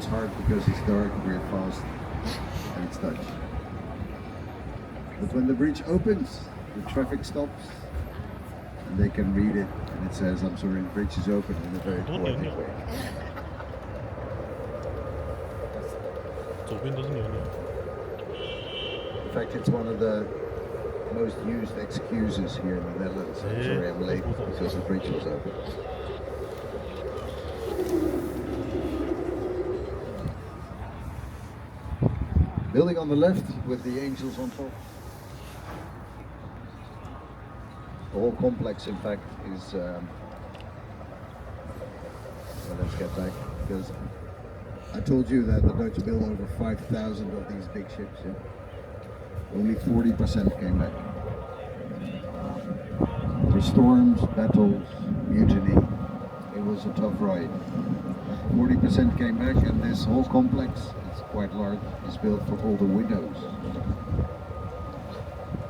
it's hard because it's dark, we're fast, and it's Dutch. But when the bridge opens, the traffic stops, and they can read it, and it says, "I'm sorry, the bridge is open," in a very poetic way. 左边都是牛牛。In fact, it's one of the most used excuses here in the Netherlands. I'm sorry, I'm late because the bridge was open. Building on the left with the angels on top. The whole complex, in fact, is. Well, let's get back because I told you that the Dutch built over 5,000 of these big ships. Yeah? Only 40% came back. For storms, battles, mutiny, it was a tough ride. 40% came back, and this whole complex, it's quite large, is built for all the widows.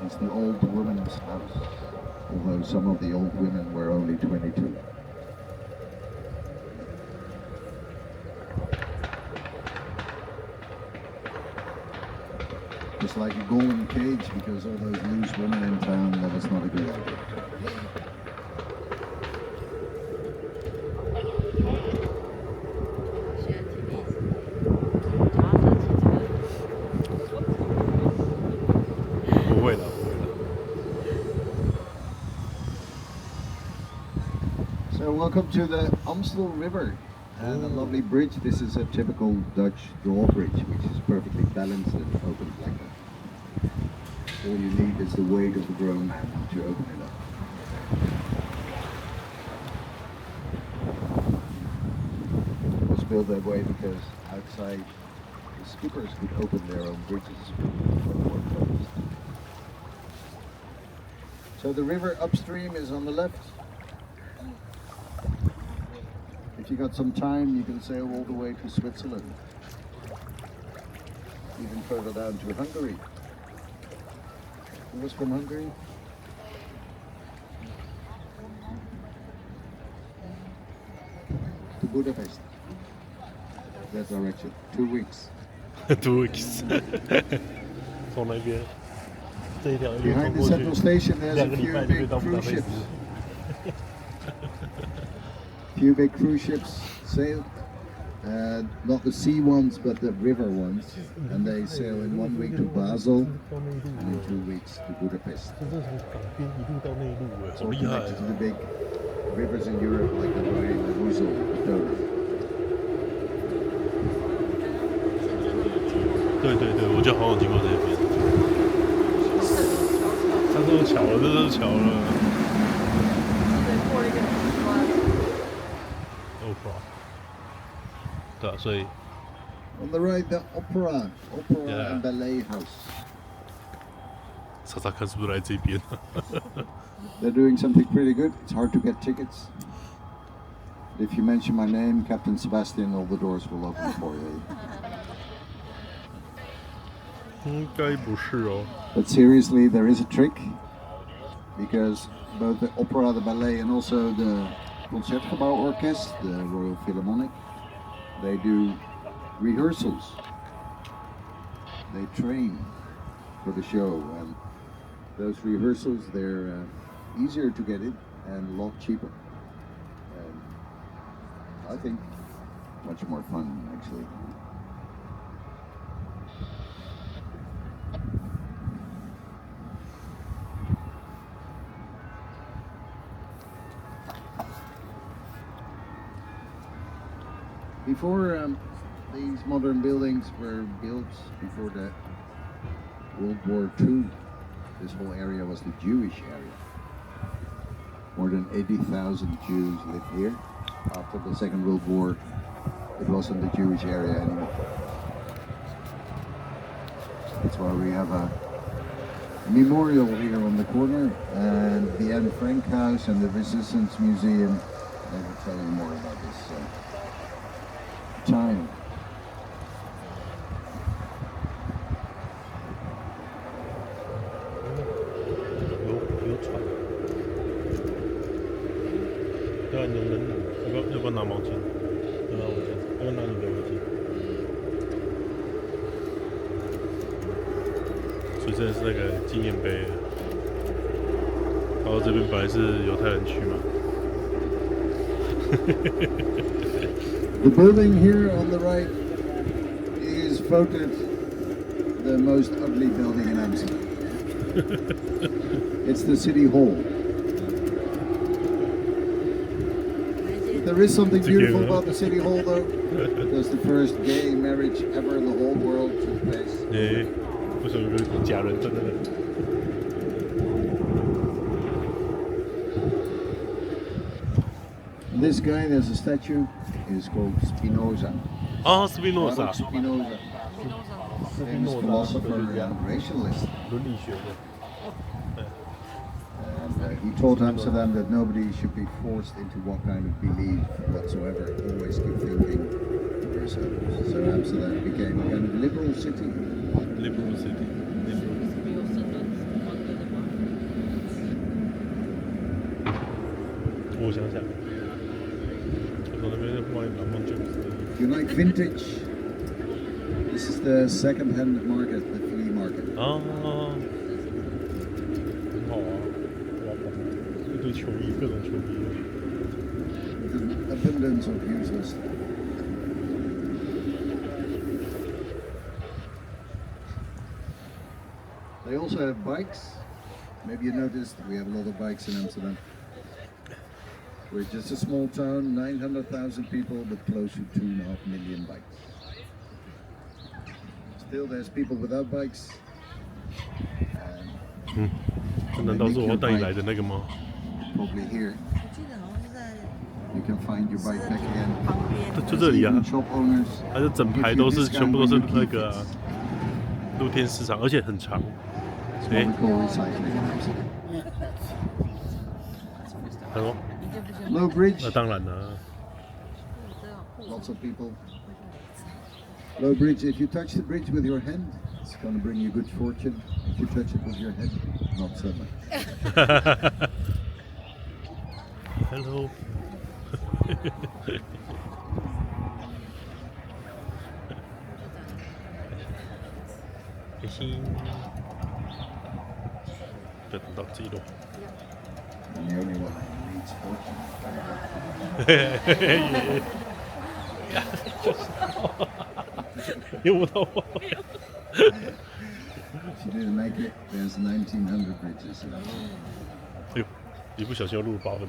It's the old woman's house, although some of the old women were only 22. Just like a golden cage, because all those loose women in town, that was not a good idea. So welcome to the Amstel River and a lovely bridge. This is a typical Dutch drawbridge, which is perfectly balanced and opens like that. All you need is the weight of the grown man to open it up. It was built that way because outside the skippers could open their own bridges when they were closed. So the river upstream is on the left. If you got some time, you can sail all the way to Switzerland, even further down to Hungary. Who was from Hungary? To Budapest. That direction. 2 weeks. 2 weeks 从那边这一条路 Behind 通 the 过去 central station, there's 2 a 个礼 few 拜就可以 big 到布达 cruise 佩斯 ships. Few big cruise ships sail. Not the sea ones, but the river ones. And they sail in 1 week to Basel and in 2 weeks to Budapest. 这是从港边一路到内陆哎， It's 好 all 厉害 connected to the big rivers in Europe like the Rhine, the Mosel, the Donau. 对对对，我就好想经过这边。上次有桥了，这是桥了。Opera。对啊，所以 On the right, the Opera Yeah. and Ballet House. 查查看是不是来这边。 They're doing something pretty good. It's hard to get tickets. If you mention my name, Captain Sebastian, all the doors will open for you. 应该不是哦。 But seriously, there is a trick, because both the opera, the ballet, and also the Concertgebouw Orkest, the Royal Philharmonic, they do rehearsals. They train for the show, and those rehearsals, they're easier to get in and a lot cheaper. And I think much more fun, actually. Before these modern buildings were built, before the World War II, this whole area was the Jewish area. More than 80,000 Jews lived here. After the Second World War, it wasn't the Jewish area anymore. That's why we have a memorial here on the corner, and the Anne Frank House and the Resistance Museum. I will tell you more about this time. 有船。对啊，你能拿，要不要拿毛巾？要不要拿你的围巾？所以真的是那个纪念碑。然后这边本来是犹太人区嘛。The building here on the right is voted the most ugly building in Amsterdam. It's the city hall. There is something beautiful about the city hall, though. Because the first gay marriage ever in the whole world took place. 为什么有个假人站在那里？ This guy, there's a statue, is called Spinoza. 啊，斯宾诺莎， Spinoza, famous philosopher and racialist. 伦理学的。 And he taught Amsterdam that nobody should be forced into what kind of belief whatsoever. Always keep thinking for yourself. So Amsterdam became a kind of liberal city. Liberal City。我想想，我从那边外面南方就 You like vintage? This is the second-hand market, the flea market. 啊，很好啊，哇，一堆球衣，各种球衣。 With an abundance of useless stuff. They also have bikes. Maybe you noticed we have a lot of bikes in Amsterdam. We're just a small town, 900,000 people, but close to 2.5 million bikes. Still, there's people without bikes. 这难道是我要带你来的那个吗？ Probably here. 我记得好像是在 You can find your bike back again. 旁边。就这里啊， Even shop owners. 它这整排都是全部都是那个露天市场，而且很长。 It's what we call recycling in Amsterdam. 他说 Low bridge. 那当然了， Lots of people. Low bridge. If you touch the bridge with your hand, it's going to bring you good fortune. If you touch it with your head, not so much. Hello 开心，就等到这一路。 I'm the only one who needs fortune. 用不到我。 If you didn't make it, there's 1900 bridges. 哎呦，一不小心要录8分钟。